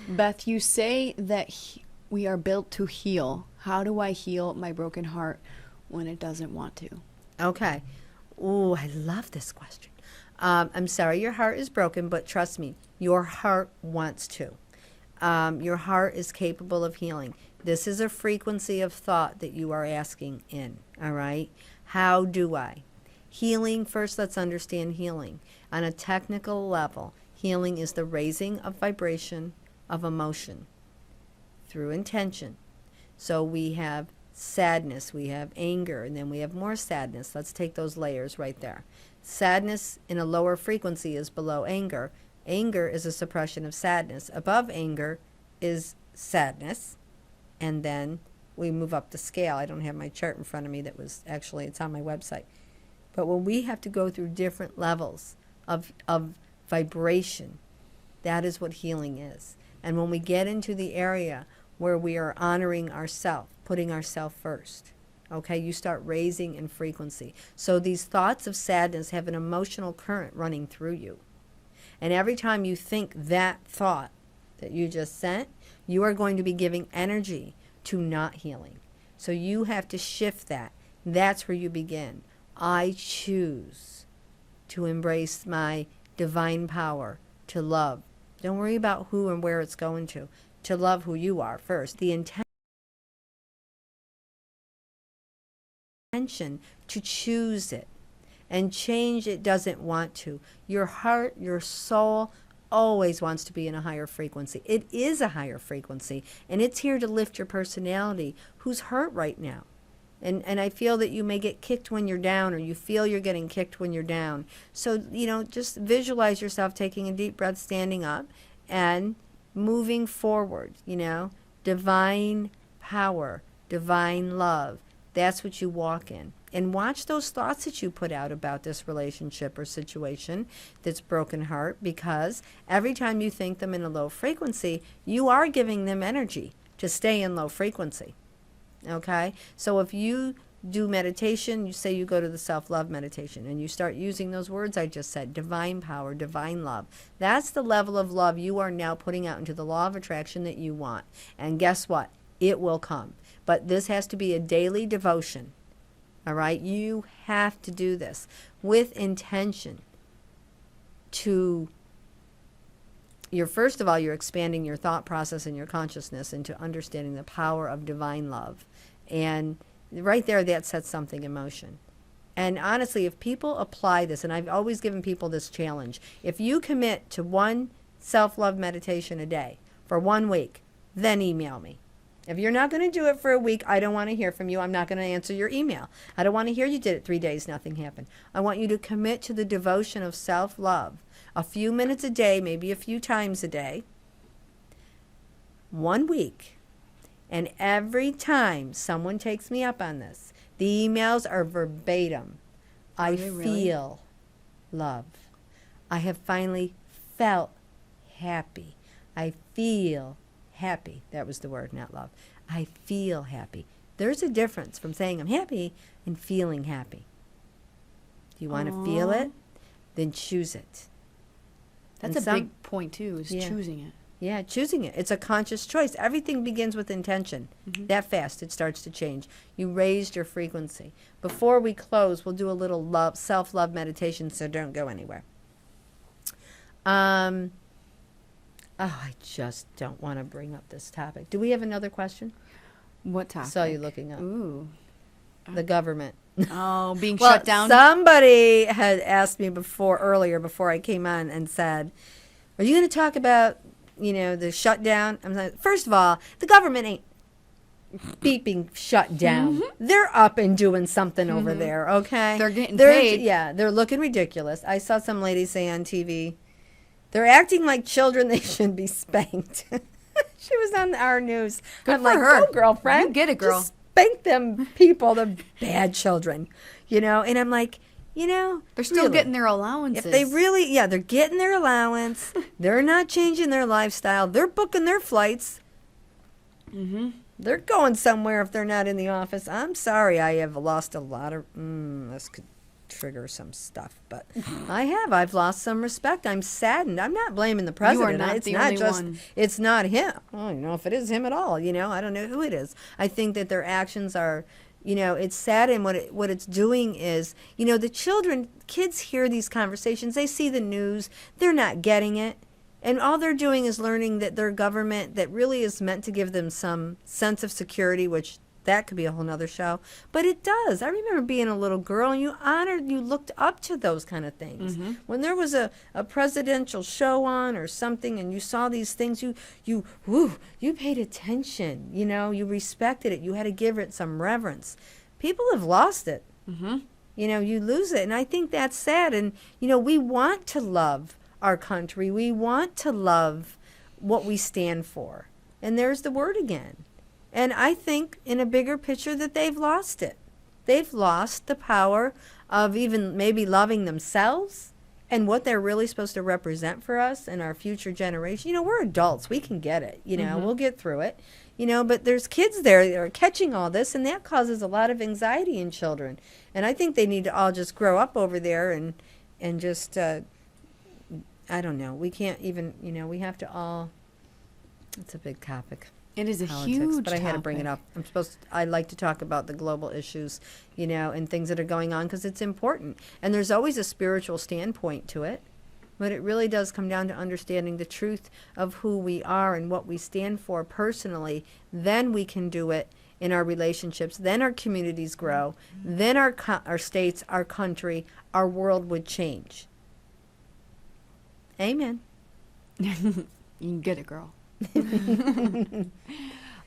Speaker 2: Beth, you say that we are built to heal. How do I heal my broken heart when it doesn't want to?
Speaker 1: Okay. Ooh, I love this question. I'm sorry your heart is broken, but trust me, your heart wants to. Your heart is capable of healing. This is a frequency of thought that you are asking in, all right? How do I? Healing, first let's understand healing. On a technical level, healing is the raising of vibration of emotion through intention. So we have sadness, we have anger, and then we have more sadness. Let's take those layers right there. Sadness in a lower frequency is below anger. Anger is a suppression of sadness. Above anger is sadness. And then we move up the scale. I don't have my chart in front of me it's on my website. But when we have to go through different levels of vibration, that is what healing is. And when we get into the area where we are honoring ourselves, putting ourselves first, okay, you start raising in frequency. So these thoughts of sadness have an emotional current running through you. And every time you think that thought that you just sent, you are going to be giving energy to not healing. So you have to shift that. That's where you begin. I choose to embrace my divine power to love. Don't worry about who and where it's going to love who you are first. The intention to choose it. And change it doesn't want to. Your heart, your soul always wants to be in a higher frequency. It is a higher frequency, and it's here to lift your personality who's hurt right now. And I feel that you may get kicked when you're down, or you feel you're getting kicked when you're down. So, just visualize yourself taking a deep breath, standing up, and moving forward, divine power, divine love. That's what you walk in. And watch those thoughts that you put out about this relationship or situation that's broken heart, because every time you think them in a low frequency, you are giving them energy to stay in low frequency. Okay? So if you do meditation, you say you go to the self-love meditation and you start using those words I just said, divine power, divine love. That's the level of love you are now putting out into the law of attraction that you want. And guess what? It will come. But this has to be a daily devotion. All right? You have to do this with intention first of all, you're expanding your thought process and your consciousness into understanding the power of divine love. And right there, that sets something in motion. And honestly, if people apply this, and I've always given people this challenge, if you commit to one self-love meditation a day for 1 week, then email me. If you're not going to do it for a week, I don't want to hear from you. I'm not going to answer your email. I don't want to hear you did it 3 days, nothing happened. I want you to commit to the devotion of self-love. A few minutes a day, maybe a few times a day. 1 week. And every time someone takes me up on this, the emails are verbatim. I feel love. I have finally felt happy. I feel happy. That was the word, not love. I feel happy. There's a difference from saying I'm happy and feeling happy. Do you want to feel it? Then choose it.
Speaker 2: That's a big point too, is choosing it.
Speaker 1: Yeah, choosing it. It's a conscious choice. Everything begins with intention. Mm-hmm. That fast, it starts to change. You raised your frequency. Before we close, we'll do a little self-love meditation, so don't go anywhere. I just don't want to bring up this topic. Do we have another question?
Speaker 2: What topic?
Speaker 1: I saw you looking up.
Speaker 2: Ooh.
Speaker 1: The government.
Speaker 2: Oh, being
Speaker 1: well,
Speaker 2: shut down?
Speaker 1: Somebody had asked me earlier before I came on and said, are you going to talk about, the shutdown? I'm like, first of all, the government ain't being shut down. Mm-hmm. They're up and doing something over there, okay?
Speaker 2: They're getting paid.
Speaker 1: Yeah, they're looking ridiculous. I saw some lady say on TV, they're acting like children. They should be spanked. She was on our news.
Speaker 2: Good
Speaker 1: I'm
Speaker 2: for
Speaker 1: like,
Speaker 2: her.
Speaker 1: Go, girlfriend.
Speaker 2: You get it, girl.
Speaker 1: Just spank them people, the bad children. And I'm like,
Speaker 2: they're still getting their allowances.
Speaker 1: If they really, they're getting their allowance. They're not changing their lifestyle. They're booking their flights. Mm-hmm. They're going somewhere if they're not in the office. I'm sorry, I have lost a lot of. trigger some stuff, but I've lost some respect. I'm saddened. I'm not blaming the president.
Speaker 2: not
Speaker 1: It's
Speaker 2: the
Speaker 1: not
Speaker 2: only
Speaker 1: just,
Speaker 2: one.
Speaker 1: it's not him. I don't know if it is him at all, I don't know who it is. I think that their actions are, it's sad, and what it's doing is, the kids hear these conversations, they see the news, they're not getting it. And all they're doing is learning that their government that really is meant to give them some sense of security, which that could be a whole nother show. But it does. I remember being a little girl and you looked up to those kind of things. When there was a presidential show on or something and you saw these things, you paid attention. You respected it. You had to give it some reverence. People have lost it. You lose it. And I think that's sad. And, we want to love our country. We want to love what we stand for. And there's the word again. And I think in a bigger picture that they've lost it. They've lost the power of even maybe loving themselves and what they're really supposed to represent for us and our future generation. We're adults. We can get it. We'll get through it. But there's kids there that are catching all this, and that causes a lot of anxiety in children. And I think they need to all just grow up over there and just, I don't know. We can't even, we have to all, it's a big topic.
Speaker 2: It is a
Speaker 1: Politics,
Speaker 2: huge
Speaker 1: but I had to bring it
Speaker 2: topic.
Speaker 1: up. I like to talk about the global issues, and things that are going on because it's important. And there's always a spiritual standpoint to it, but it really does come down to understanding the truth of who we are and what we stand for personally. Then we can do it in our relationships. Then our communities grow. Then our states, our country, our world would change. Amen.
Speaker 2: You can get it, girl.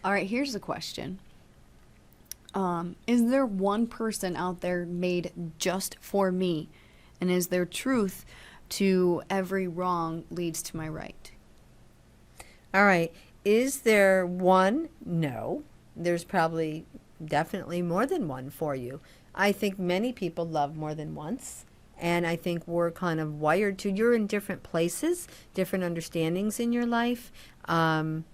Speaker 2: All right, here's the question. Is there one person out there made just for me? And is there truth to every wrong leads to my right?
Speaker 1: All right. Is there one? No. There's probably definitely more than one for you. I think many people love more than once. And I think we're kind of wired to, you're in different places, different understandings in your life. And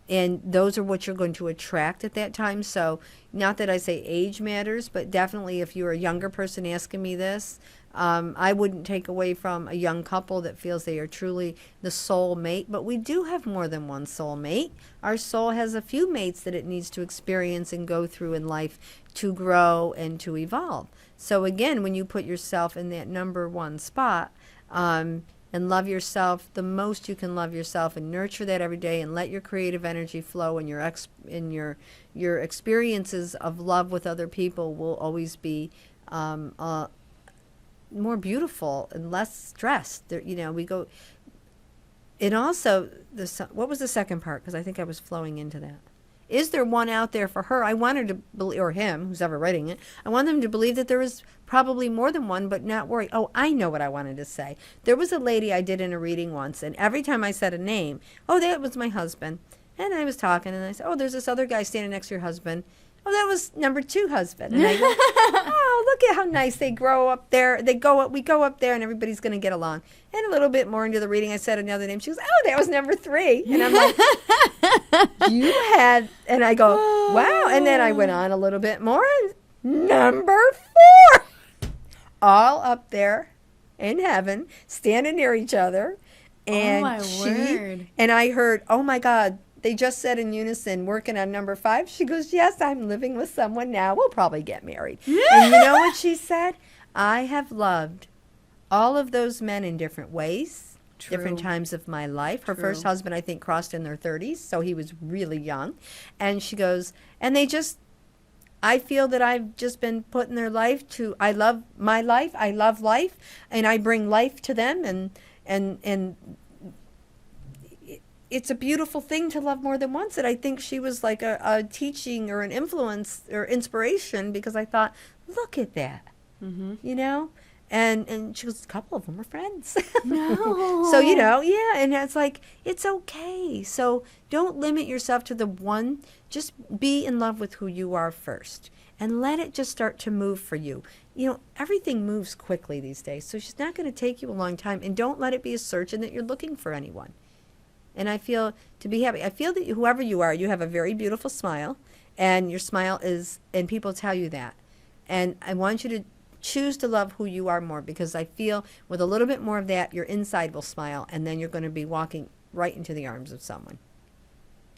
Speaker 1: those are what you're going to attract at that time. So not that I say age matters, but definitely if you're a younger person asking me this, I wouldn't take away from a young couple that feels they are truly the soul mate. But we do have more than one soul mate. Our soul has a few mates that it needs to experience and go through in life to grow and to evolve. So again, when you put yourself in that number one spot, and love yourself the most you can love yourself and nurture that every day and let your creative energy flow, and your experiences of love with other people will always be more beautiful and less stressed. We go. And also, what was the second part? Because I think I was flowing into that. Is there one out there for her? I want her to believe, or him, who's ever writing it, I want them to believe that there is probably more than one, but not worry. Oh, I know what I wanted to say. There was a lady I did in a reading once, and every time I said a name, oh, that was my husband. And I was talking, and I said, oh, there's this other guy standing next to your husband. Oh, that was number 2 husband. And I go, oh, look at how nice they grow up there. We go up there, and everybody's going to get along. And a little bit more into the reading, I said another name. She goes, oh, that was number 3. And I'm like, you had, and I go, wow. And then I went on a little bit more. Number 4. All up there in heaven, standing near each other. And
Speaker 2: oh, my word.
Speaker 1: And I heard, oh, my God. They just said in unison, working on number 5. She goes, yes, I'm living with someone now. We'll probably get married. And you know what she said? I have loved all of those men in different ways, different times of my life. Her first husband, I think, crossed in their 30s, so he was really young. And she goes, and I feel that I've just been put in their life to, I love my life, I love life, and I bring life to them, and it's a beautiful thing to love more than once. And I think she was like a teaching or an influence or inspiration, because I thought, look at that, And she goes, a couple of them are friends.
Speaker 2: No.
Speaker 1: So, yeah. And it's like, it's okay. So don't limit yourself to the one. Just be in love with who you are first. And let it just start to move for you. Everything moves quickly these days. So it's not going to take you a long time. And don't let it be a search and that you're looking for anyone. And I feel to be happy. I feel that whoever you are, you have a very beautiful smile. And your smile is, and people tell you that. And I want you to choose to love who you are more, because I feel with a little bit more of that, your inside will smile, and then you're going to be walking right into the arms of someone.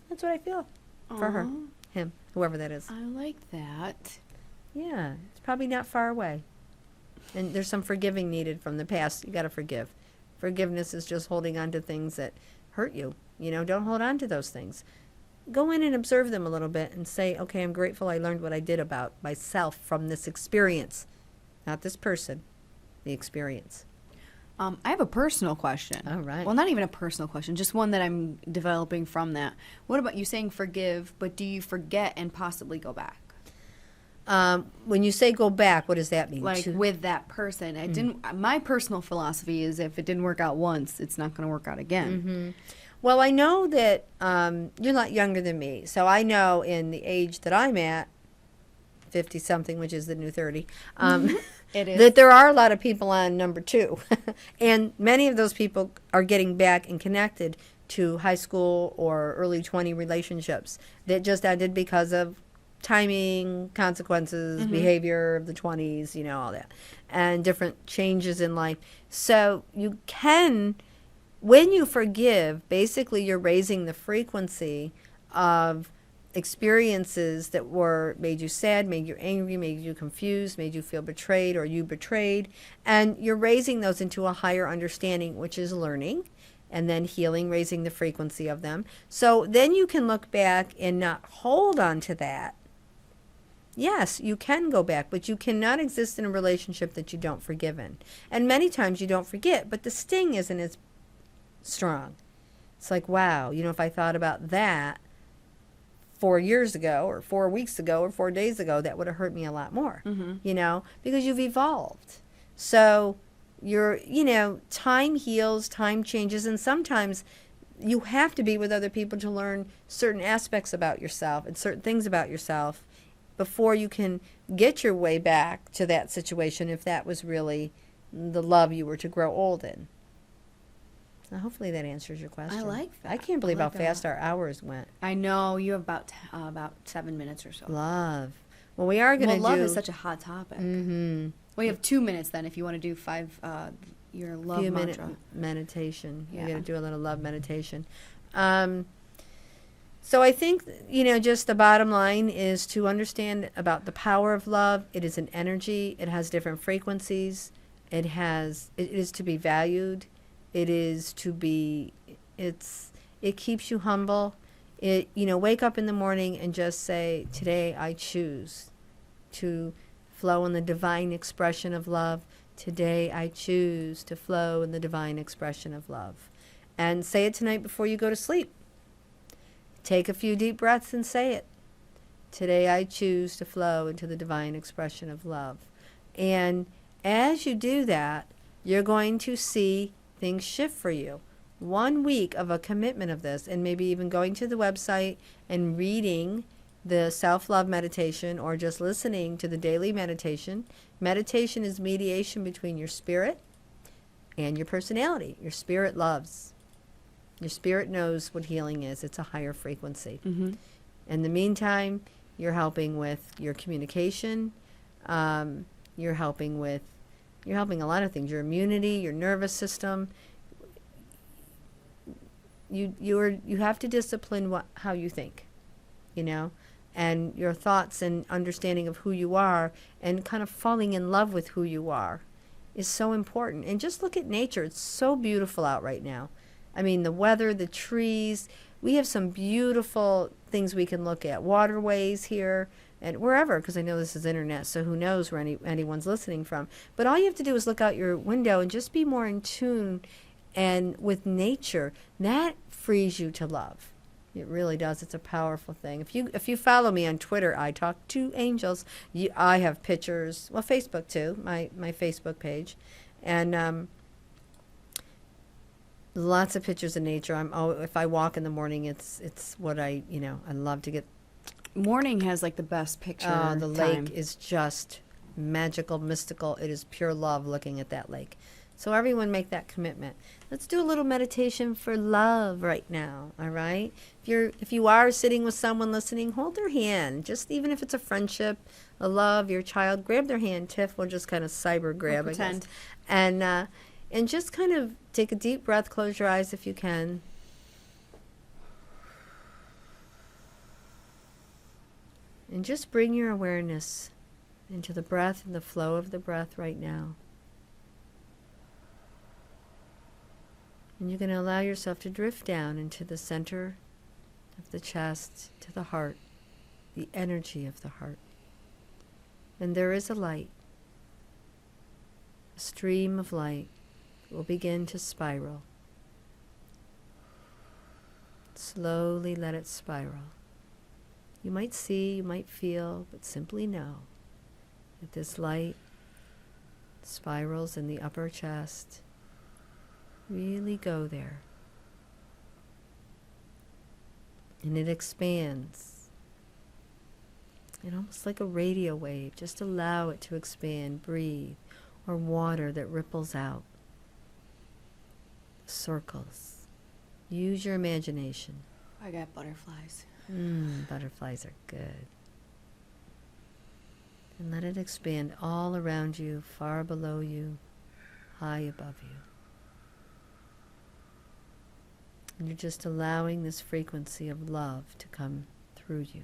Speaker 1: That's what I feel for her,
Speaker 2: Aw.
Speaker 1: him, whoever that is.
Speaker 2: I like that.
Speaker 1: Yeah, it's probably not far away. And there's some forgiving needed from the past. You got to forgive. Forgiveness is just holding on to things that hurt you. You know, don't hold on to those things. Go in and observe them a little bit and say, okay, I'm grateful I learned what I did about myself from this experience. Not this person, the experience.
Speaker 2: I have a personal question.
Speaker 1: All right.
Speaker 2: Well, not even a personal question, just one that I'm developing from that. What about you saying forgive, but do you forget and possibly go back?
Speaker 1: When you say go back, what does that mean?
Speaker 2: Like with that person, I didn't. My personal philosophy is if it didn't work out once, it's not going to work out again.
Speaker 1: Well, I know that you're a lot younger than me, so I know in the age that I'm at, 50-something, which is the new 30,
Speaker 2: It is.
Speaker 1: that there are a lot of people on number 2. And many of those people are getting back and connected to high school or early 20 relationships that just ended because of timing, consequences, behavior of the 20s, you know, all that, and different changes in life. So you can, when you forgive, basically you're raising the frequency of experiences that were made you sad, made you angry, made you confused, made you feel betrayed, or you betrayed, and you're raising those into a higher understanding, which is learning, and then healing, raising the frequency of them. So then you can look back and not hold on to that. Yes, you can go back, but you cannot exist in a relationship that you don't forgive in. And many times you don't forget, but the sting isn't as strong. It's like, wow, you know, if I thought about that 4 years ago or 4 weeks ago or 4 days ago, that would have hurt me a lot more, you know, because you've evolved. So you know, time heals, time changes, and sometimes you have to be with other people to learn certain aspects about yourself and certain things about yourself before you can get your way back to that situation if that was really the love you were to grow old in. So hopefully that answers your question.
Speaker 2: I like that.
Speaker 1: I can't believe
Speaker 2: I like
Speaker 1: how fast
Speaker 2: that.
Speaker 1: our hours went.
Speaker 2: I know you have about 7 minutes or so.
Speaker 1: Love. Well, we are going to
Speaker 2: Well,
Speaker 1: do...
Speaker 2: love is such a hot topic.
Speaker 1: Mm-hmm.
Speaker 2: Well, you have 2 minutes then if you want to do your love
Speaker 1: Few minute
Speaker 2: mantra.
Speaker 1: meditation.
Speaker 2: Yeah.
Speaker 1: You're going to do a little love meditation. So I think, you know, just the bottom line is to understand about the power of love. It is an energy. It has different frequencies. It is to be valued. It is to be, it keeps you humble. You know, wake up in the morning and just say, today I choose to flow in the divine expression of love. Today I choose to flow in the divine expression of love. And say it tonight before you go to sleep. Take a few deep breaths and say it. Today I choose to flow into the divine expression of love. And as you do that, you're going to see things shift for you. 1 week of a commitment of this, and maybe even going to the website and reading the self-love meditation or just listening to the daily meditation. Meditation is mediation between your spirit and your personality. Your spirit loves. Your spirit knows what healing is. It's a higher frequency.
Speaker 2: Mm-hmm.
Speaker 1: In the meantime, you're helping with your communication. You're helping a lot of things. Your immunity, your nervous system. You have to discipline how you think, you know, and your thoughts and understanding of who you are and kind of falling in love with who you are is so important. And just look at nature. It's so beautiful out right now. I mean, the weather, the trees. We have some beautiful things we can look at. Waterways here and wherever, because I know this is internet, so who knows where anyone's listening from. But all you have to do is look out your window and just be more in tune and with nature. That frees you to love. It really does. It's a powerful thing. If you follow me on Twitter, I Talk to Angels. I have pictures. Well, Facebook too. My Facebook page, and lots of pictures of nature. If I walk in the morning, it's what I love to get.
Speaker 2: Morning has like the best picture.
Speaker 1: The
Speaker 2: time.
Speaker 1: lake is just magical, mystical. It is pure love looking at that lake. So everyone make that commitment. Let's do a little meditation for love right now, all right? If you are sitting with someone listening, hold their hand. Just even if it's a friendship, a love, your child, grab their hand. Tiff will just kind of cyber grab, I guess.
Speaker 2: Pretend.
Speaker 1: And just kind of take a deep breath, close your eyes if you can. And just bring your awareness into the breath and the flow of the breath right now. And you're going to allow yourself to drift down into the center of the chest, to the heart, the energy of the heart. And there is a light, a stream of light that will begin to spiral. Slowly let it spiral. You might see, you might feel, but simply know that this light spirals in the upper chest. Really go there. And it expands. And almost like a radio wave, just allow it to expand, breathe, or water that ripples out. Circles. Use your imagination.
Speaker 2: I got butterflies.
Speaker 1: Butterflies are good. And let it expand all around you, far below you, high above you. And you're just allowing this frequency of love to come through you,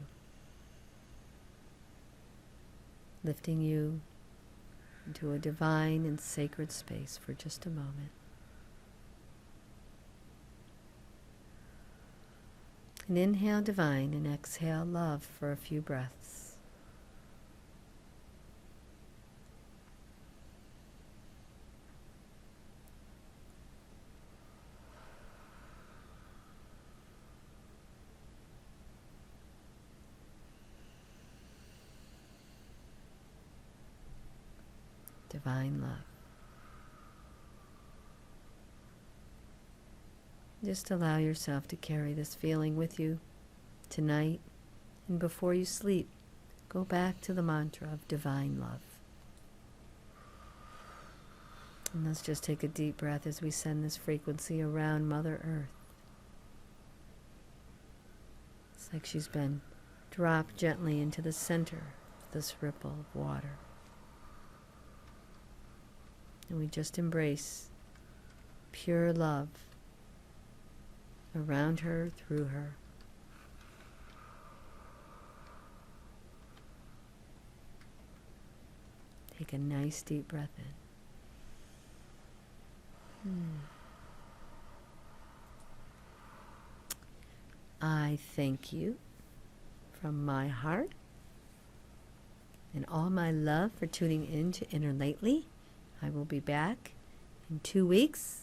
Speaker 1: lifting you into a divine and sacred space for just a moment. And inhale divine and exhale love for a few breaths. Divine love. Just allow yourself to carry this feeling with you tonight, and before you sleep, go back to the mantra of divine love. And let's just take a deep breath as we send this frequency around Mother Earth. It's like she's been dropped gently into the center of this ripple of water. And we just embrace pure love around her, through her. Take a nice deep breath in. I thank you from my heart and all my love for tuning in to Inner Lately. I will be back in 2 weeks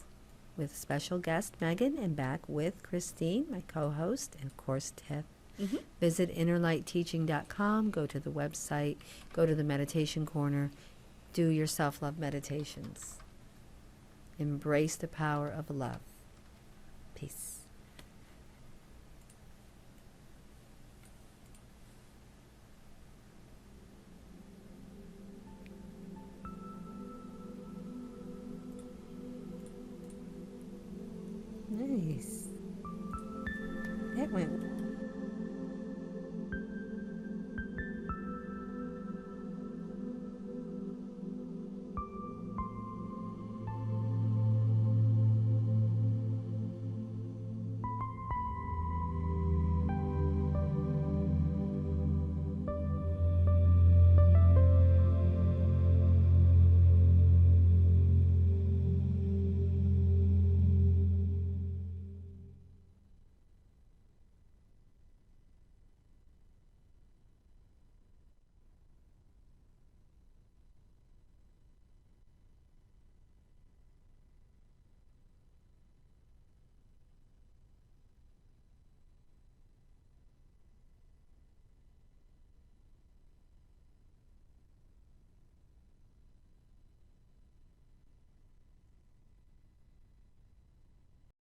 Speaker 1: with special guest Megan and back with Christine, my co-host, and of course Tiff. Visit innerlightteaching.com, go to the website, go to the meditation corner, do your self-love meditations. Embrace the power of love. Peace. Nice.